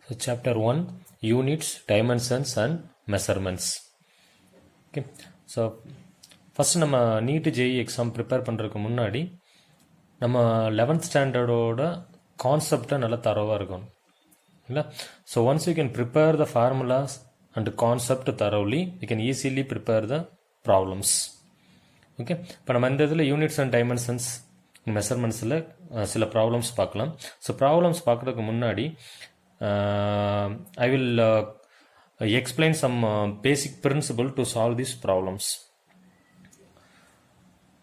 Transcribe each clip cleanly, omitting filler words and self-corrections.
So chapter 1, units, dimensions and measurements. Okay. So first நம்ம நீட்டு JE exam prepare பண்ணுறதுக்கு முன்னாடி நம்ம 11th ஸ்டாண்டர்டோட கான்செப்டை நல்லா தரவாக இருக்கணும் இல்லை. So once you can prepare the formulas and concept தரோலி you can easily prepare the problems. Okay, இப்போ நம்ம இந்த இதில் யூனிட்ஸ் அண்ட் டைமென்ஷன்ஸ் மெஷர்மெண்ட்ஸில் சில ப்ராப்ளம்ஸ் பார்க்கலாம். ஸோ ப்ராப்ளம்ஸ் பார்க்குறதுக்கு முன்னாடி I will explain some basic principle to solve these problems,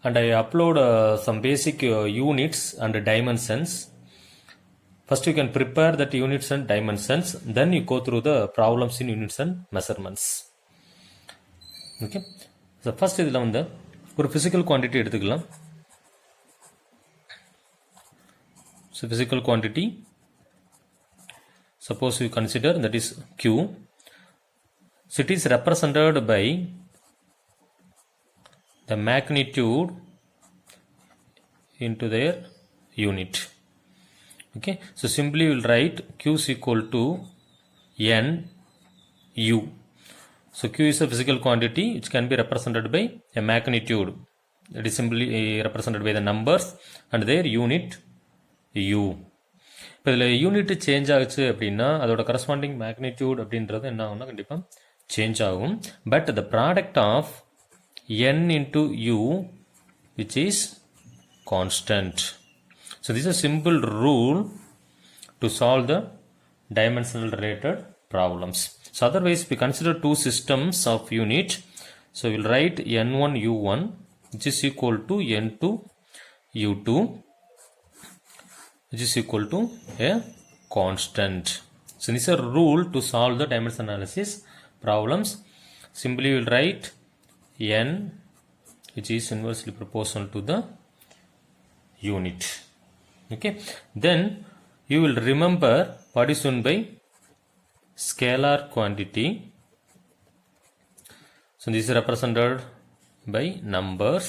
and I upload some basic units and dimensions. First you can prepare that units and dimensions, then you go through the problems in units and measurements. Okay, so first இதில் வந்து ஒரு physical quantity எடுத்துக்கலாம். So physical quantity, suppose you consider that is Q. So it is represented by the magnitude into their unit. Okay, so simply we will write Q is equal to N U. So Q is a physical quantity which can be represented by a magnitude. It is simply represented by the numbers and their unit U. இப்போ இதில் unit change ஆகுச்சு அப்படின்னா அதோட corresponding magnitude அப்படின்றது என்ன ஆகும்னா கண்டிப்பாக change ஆகும். But the product of n into u which is constant. So this is a simple rule to solve the dimensional related problems. So otherwise we consider two systems of unit. So we will write n1 u1 which is equal to n2 u2 which is equal to a constant. So this is a rule to solve the dimension analysis problems. Simply we will write n which is inversely proportional to the unit. Okay, then you will remember what is meant by scalar quantity. So this is represented by numbers,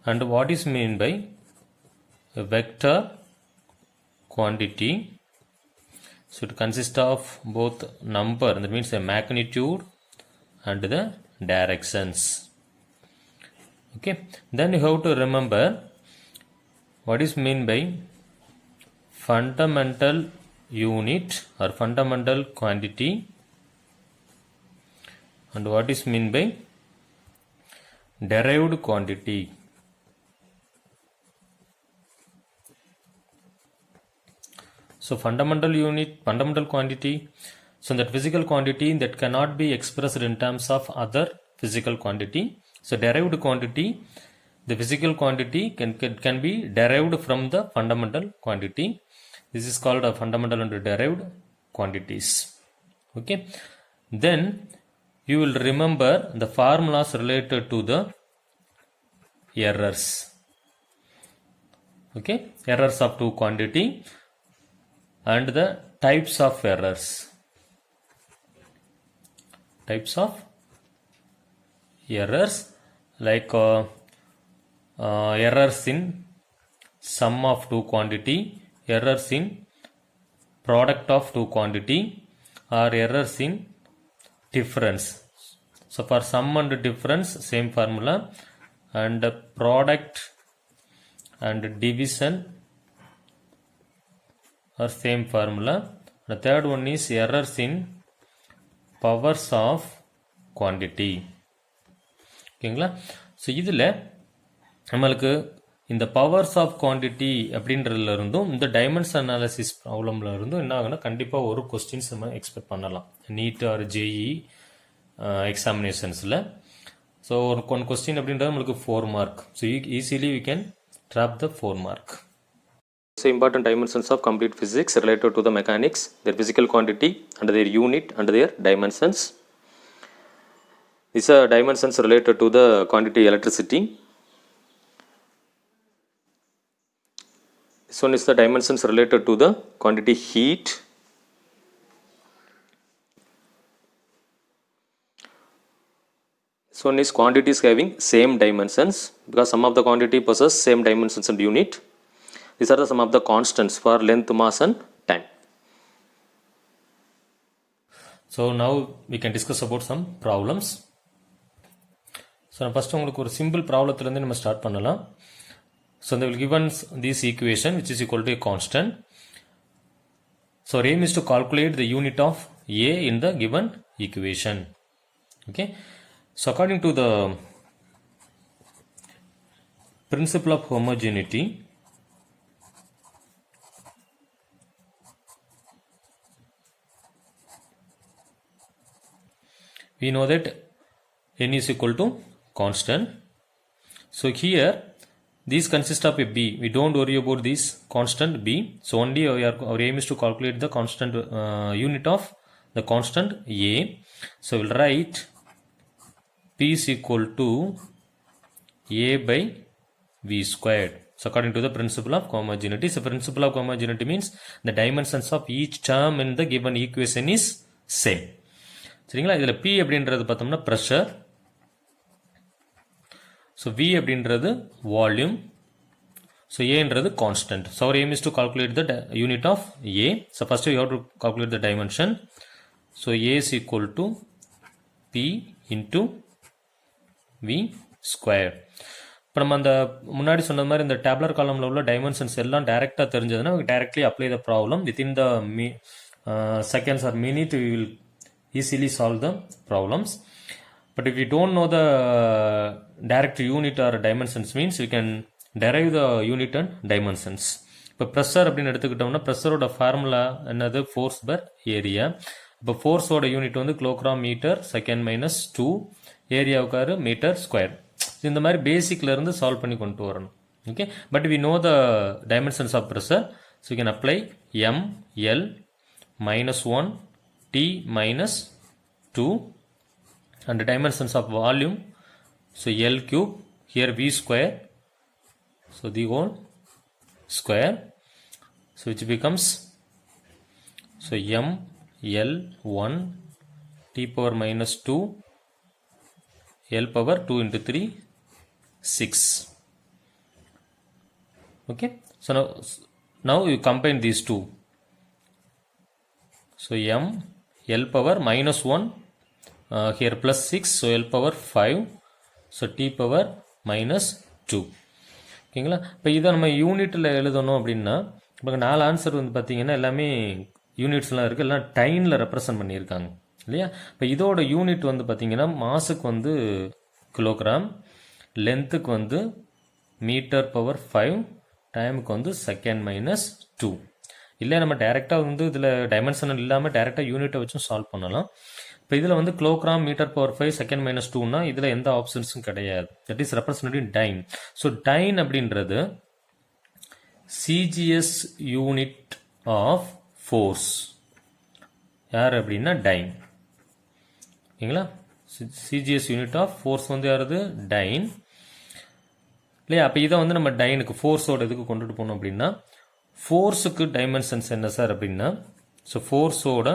and what is meant by a vector quantity. So it consists of both number, that means a magnitude, and the directions. Okay, then you have to remember what is meant by fundamental unit or fundamental quantity, and what is meant by derived quantity. So fundamental unit, fundamental quantity, so that physical quantity that cannot be expressed in terms of other physical quantity. So derived quantity, the physical quantity can be derived from the fundamental quantity. This is called a fundamental and derived quantities. Okay, then you will remember the formulas related to the errors. Okay, errors of two quantity and the types of errors. Types of errors like errors in sum of two quantity, errors in product of two quantity, or errors in difference. So for sum and difference same formula, and product and division or same formula. The third one is errors in powers of quantity. ஓகேங்களா? So இதில் நம்மளுக்கு இந்த powers of quantity அப்படின்றதுல இருந்தும் இந்த dimension analysis ப்ராப்ளம்ல இருந்தும் என்ன ஆகுனா கண்டிப்பாக ஒரு கொஸ்டின்ஸ் நம்ம எக்ஸ்பெக்ட் பண்ணலாம் நீட் ஆர் ஜேஇ எக்ஸாமினேஷன்ஸில். ஸோ ஒரு ஒன் கொஸ்டின் அப்படின்றது நம்மளுக்கு 4 mark. So easily we can drop the 4 mark. So important dimensions of complete physics related to the mechanics, their physical quantity and their unit and their dimensions. These are dimensions related to the quantity electricity. This one is the dimensions related to the quantity heat. This one is quantities having same dimensions because some of the quantity possess same dimensions and unit. These are some of the constants for length, mass and time. So now we can discuss about some problems. So first உங்களுக்கு ஒரு simple problemல இருந்து நம்ம start பண்ணலாம். So they will given this equation which is equal to a constant. So our aim is to calculate the unit of A in the given equation. Okay. So according to the principle of homogeneity, we know that n is equal to constant. So here these consist of a b. We don't worry about this constant b. So only our aim is to calculate the constant unit of the constant a. So we'll write p is equal to a by v squared. So according to the principle of homogeneity. So principle of homogeneity means the dimensions of each term in the given equation is same. சரிங்களா? இதில் p அப்படின்றது பார்த்தோம்னா pressure. So v அப்படின்றது volume. So ஏன்றது constant. So our aim is to calculate the unit of a. So first you have to calculate the dimension. So a is equal to p into v square. இப்போ நம்ம அந்த முன்னாடி சொன்ன மாதிரி இந்த டேப்லர் காலமில் உள்ள டைமென்ஷன்ஸ் எல்லாம் டைரெக்டாக தெரிஞ்சதுன்னா directly apply the problem within the seconds or minute we will easily solve the problems. But if we don't know the direct unit or dimensions means we can derive the unit and dimensions. இப்போ pressure அப்படின்னு எடுத்துக்கிட்டோம்னா ப்ரெஷரோட formula என்னது force per area. இப்போ ஃபோர்ஸோட unit வந்து kilogram metre second minus 2, ஏரியாவுக்காரு metre square. இந்த மாதிரி பேசிக்ல இருந்து சால்வ் பண்ணி கொண்டு வரணும். Okay, but we know the dimensions of pressure. So you can apply M L -1 T minus 2 and the dimensions of volume. So L cube, here V square. So the whole square. So which becomes, so M L 1 T power minus 2 L power 2 into 3 6. Okay. So now you combine these two. So M L power -1 here plus 6, so L power 5, so T power -2. ஓகேங்களா? இப்போ இதை நம்ம யூனிட்டில் எழுதணும் அப்படின்னா இப்போ 4 answer வந்து பார்த்தீங்கன்னா எல்லாமே யூனிட்ஸ்லாம் இருக்குது, எல்லாம் டைனில் ரெப்ரசன்ட் பண்ணியிருக்காங்க இல்லையா? இப்போ இதோட யூனிட் வந்து பார்த்தீங்கன்னா மாஸுக்கு வந்து கிலோகிராம், லென்த்துக்கு வந்து மீட்டர் பவர் 5, டைமுக்கு வந்து செகண்ட் -2. இல்லை நம்ம டைரெக்டாக வந்து இதில் டைமென்ஷன் இல்லாமல் டைரெக்டாக யூனிட்டை வச்சும் சால்வ் பண்ணலாம். இப்போ இதில் வந்து கிலோகிராம் மீட்டர் பவர் 5 செகண்ட் -2னா இதில் எந்த ஆப்ஷன்ஸும் கிடையாது. That is representative time. So time அப்படின்றது சிஜிஎஸ் யூனிட் ஆஃப் ஃபோர்ஸ். யார் அப்படின்னா டைன். ஓகேங்களா? சிஜிஎஸ் யூனிட் ஆஃப் ஃபோர்ஸ் வந்து யாரது? டைன் இல்லையா? அப்போ இதை வந்து நம்ம டைனுக்கு ஃபோர்ஸோட இதுக்கு கொண்டுட்டு போனோம் அப்படின்னா ஃபோர்ஸுக்கு டைமென்ஷன்ஸ் என்ன சார் அப்படின்னா, ஸோ ஃபோர்ஸோட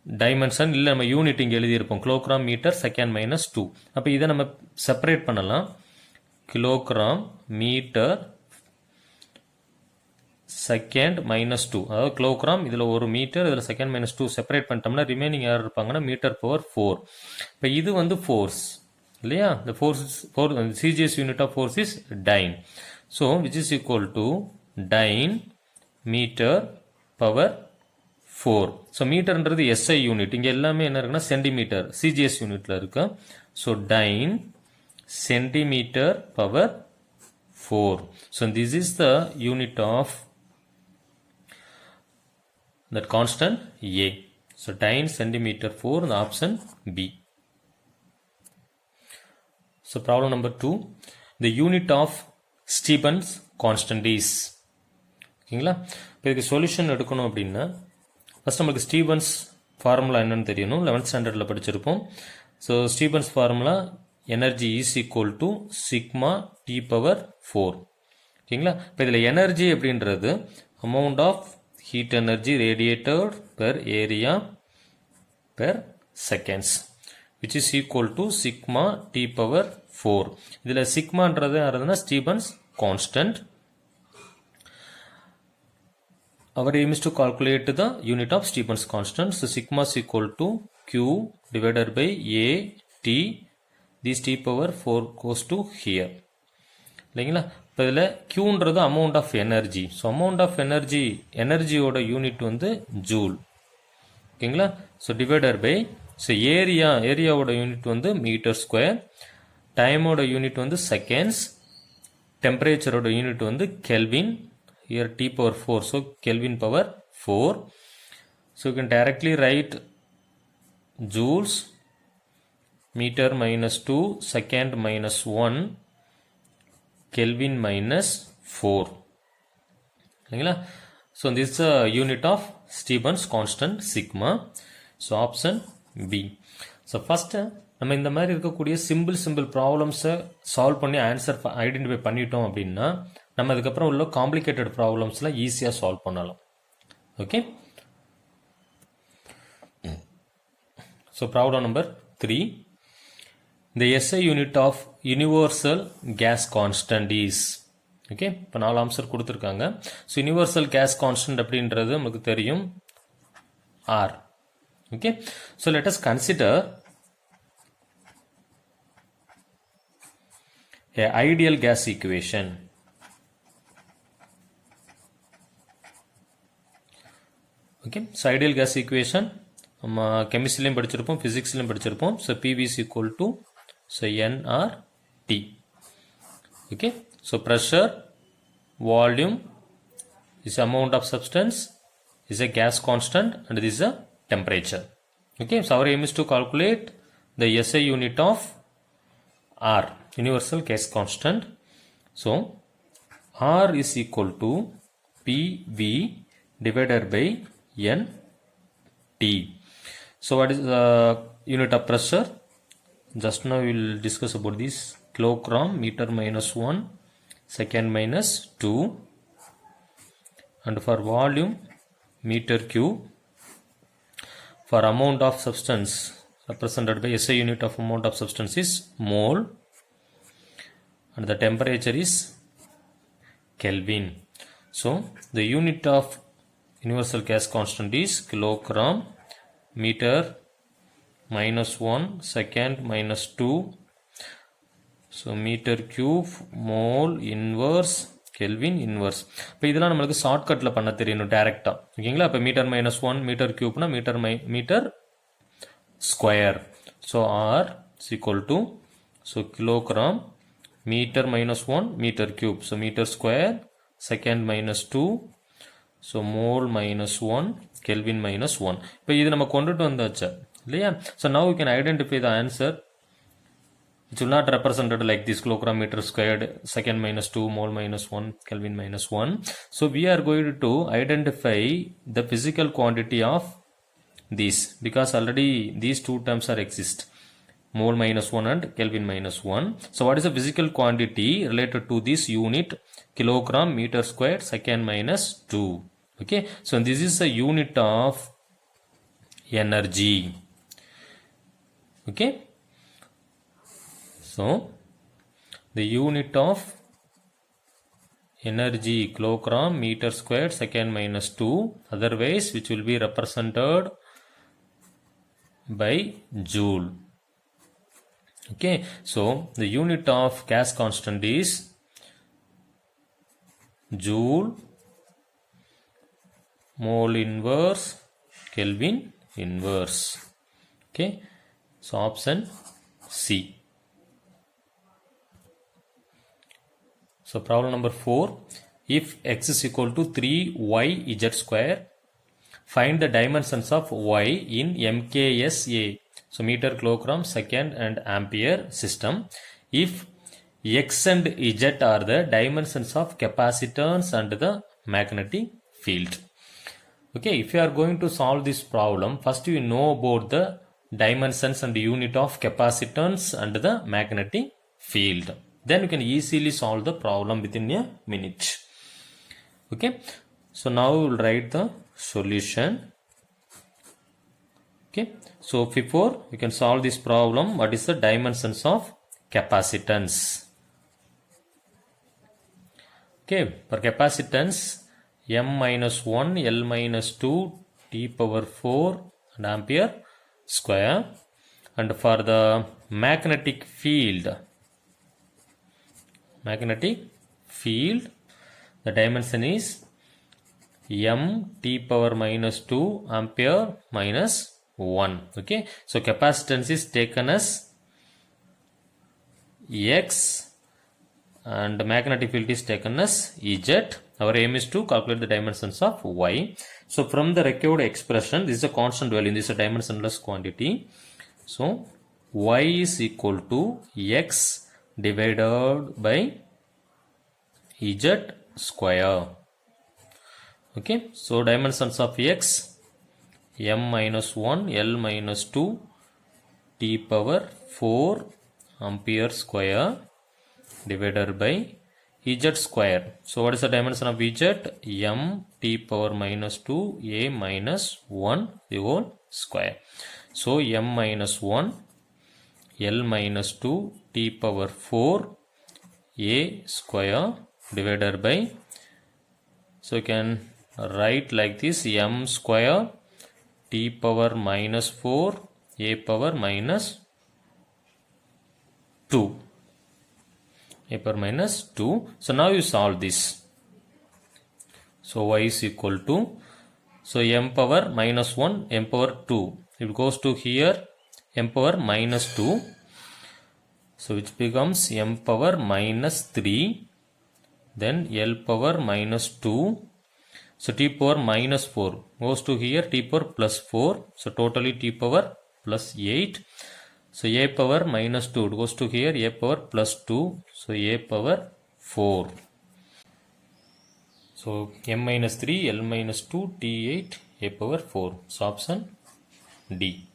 டைமென்ஷன் இல்லை நம்ம யூனிட் இங்கே எழுதியிருப்போம் கிலோகிராம் மீட்டர் செகண்ட் -2. அப்போ இதை நம்ம செப்பரேட் பண்ணலாம். கிலோகிராம் மீட்டர் செகண்ட் -2, அதாவது கிலோகிராம் இதில் ஒரு மீட்டர் இதில் செகண்ட் -2 செப்பரேட் பண்ணிட்டோம்னா ரிமைனிங் யார் இருப்பாங்கன்னா மீட்டர் பவர் 4. இப்போ இது வந்து ஃபோர்ஸ் இல்லையா? இந்த force CGS unit of force is dyne. So which is equal to dyne meter power 4. So மீட்டர்ன்றது SI unit. இங்கே எல்லாமே என்ன இருக்குன்னா சென்டிமீட்டர் சிஜிஎஸ் யூனிட்ல இருக்கு. So dyne centimetre power 4. So this is the unit of that constant A. So dyne centimeter 4, the option B. So problem number 2, the unit of Stephens constant is. ஓகேங்களா? இப்போ இதுக்கு solution எடுக்கணும் அப்படின்னா first நம்மளுக்கு Stephens formula என்னன்னு தெரியணும். 11th ஸ்டாண்டர்டில் படிச்சிருப்போம். So Stefan's formula energy is equal to sigma T power 4. ஓகேங்களா? இப்போ இதில் எனர்ஜி அப்படின்றது amount of heat energy radiated per area per seconds which is equal to sigma t power 4. இதில் சிக்மான்றது யாருதுன்னா Stefan's constant. our aim is to calculate the unit of Stefan's constant. So sigma is equal to Q divided by A T. This T power 4 goes to here. இல்லைங்களா? இப்போ இதில் Qன்றது amount of energy. So amount of energy, எனர்ஜியோட unit வந்து joule. ஓகேங்களா? So divided by, so ஏரியாவோட unit வந்து metre square, டைமோட யூனிட் வந்து செகண்ட்ஸ், டெம்பரேச்சரோட யூனிட் வந்து Kelvin. Here T power 4, so Kelvin power 4. So you can directly write joules, meter minus 2, second minus 1, Kelvin minus 4. So this is a unit of Stefan's constant sigma. So option B. So first நம்ம இந்த மாதிரி இருக்கக்கூடிய simple ப்ராப்ளம்ஸை solve பண்ணி answer identify பண்ணிட்டோம் அப்படின்னா நம்ம அதுக்கப்புறம் உள்ள காம்ப்ளிகேட்டட் ப்ராப்ளம்ஸ்லாம் ஈஸியாக சால்வ் பண்ணலாம். Okay, so problem number 3. The SI unit of universal gas constant is. Okay, இப்போ 4 ஆன்சர் கொடுத்துருக்காங்க. ஸோ யூனிவர்சல் கேஸ் கான்ஸ்டன்ட் அப்படின்றது நமக்கு தெரியும் R. Okay, so let us consider a ideal gas equation. Okay, so ideal case equation நம்ம கெமிஸ்ட்ரிலையும் படிச்சிருப்போம், ஃபிசிக்ஸ்லையும் படிச்சிருப்போம். So PV is equal to nRT. Okay, so pressure, volume is amount of substance, is a gas constant, and this is a temperature. Okay, so our aim is to calculate the SI unit of R, universal gas constant. So R is equal to PV divided by NT. So what is the unit of pressure? Just now we will discuss about this. Kilogram, meter minus 1, second minus 2. And for volume, meter cube. For amount of substance represented by SI unit of amount of substance is mole. And the temperature is Kelvin. So the unit of universal gas constant is kilogram, meter minus 1, second minus 2. So meter cube, mole, inverse, Kelvin, inverse. இப்போ இதெல்லாம் நம்மளுக்கு ஷார்ட்கட்டில் பண்ண தெரியணும் டேரெக்டாக. ஓகேங்களா? இப்போ metre minus 1 metre கியூப்னா metre square. So R is equal to, so kilogram, metre minus 1 metre cube, so metre square, second minus 2, so mole minus 1, Kelvin minus 1. இப்போ இது நம்ம கொண்டுட்டு வந்தாச்சு இல்லையா? So now you can identify the answer. It will not represented like this, kilogram meter squared, second minus 2, mole minus 1, Kelvin minus 1. So we are going to identify the physical quantity of these, because already these two terms are exist, mole minus 1 and Kelvin minus 1. So what is the physical quantity related to this unit? Kilogram meter squared, second minus 2. Okay, so this is a unit of energy. Okay, so the unit of energy, kilogram meter squared, second minus 2, otherwise which will be represented by joule. Okay, so the unit of gas constant is joule, mole inverse, Kelvin inverse. Okay, so option C. So problem number 4. If x is equal to 3yz square, find the dimensions of y in MKSA. So meter, kilogram, second and ampere system. If x and z are the dimensions of capacitance and the magnetic field. Okay, if you are going to solve this problem, first you know about the dimensions and unit of capacitance and the magnetic field. Then you can easily solve the problem within a minute. Okay, so now we will write the solution. Okay, so before we can solve this problem, what is the dimensions of capacitance? Okay, for capacitance, m minus 1 L minus 2 t power 4 and ampere square. And for the magnetic field, the dimension is m t power minus 2 ampere minus 1. Okay, so capacitance is taken as x and magnetic field is taken as z. Our aim is to calculate the dimensions of y. So from the required expression, this is a constant value, this is a dimensionless quantity. So y is equal to x divided by z square. Okay, so dimensions of x, m minus 1 L minus 2 t power 4 ampere square divided by z square. So what is the dimension of z? M t power minus 2 a minus 1 the whole square. So m minus 1 L minus 2 t power 4 a square divided by, so you can write like this, m square t power minus 4 a power minus 2. A power minus 2. So now you solve this. So y is equal to, so m power minus 1, m power 2. It goes to here, m power minus 2. So which becomes m power minus 3. Then L power minus 2. So t power minus 4 goes to here, t power plus 4. So totally t power plus 8. So a power minus 2 goes to here, a power plus 2. So a power 4. So m minus 3, L minus 2, t8, a power 4. So option D.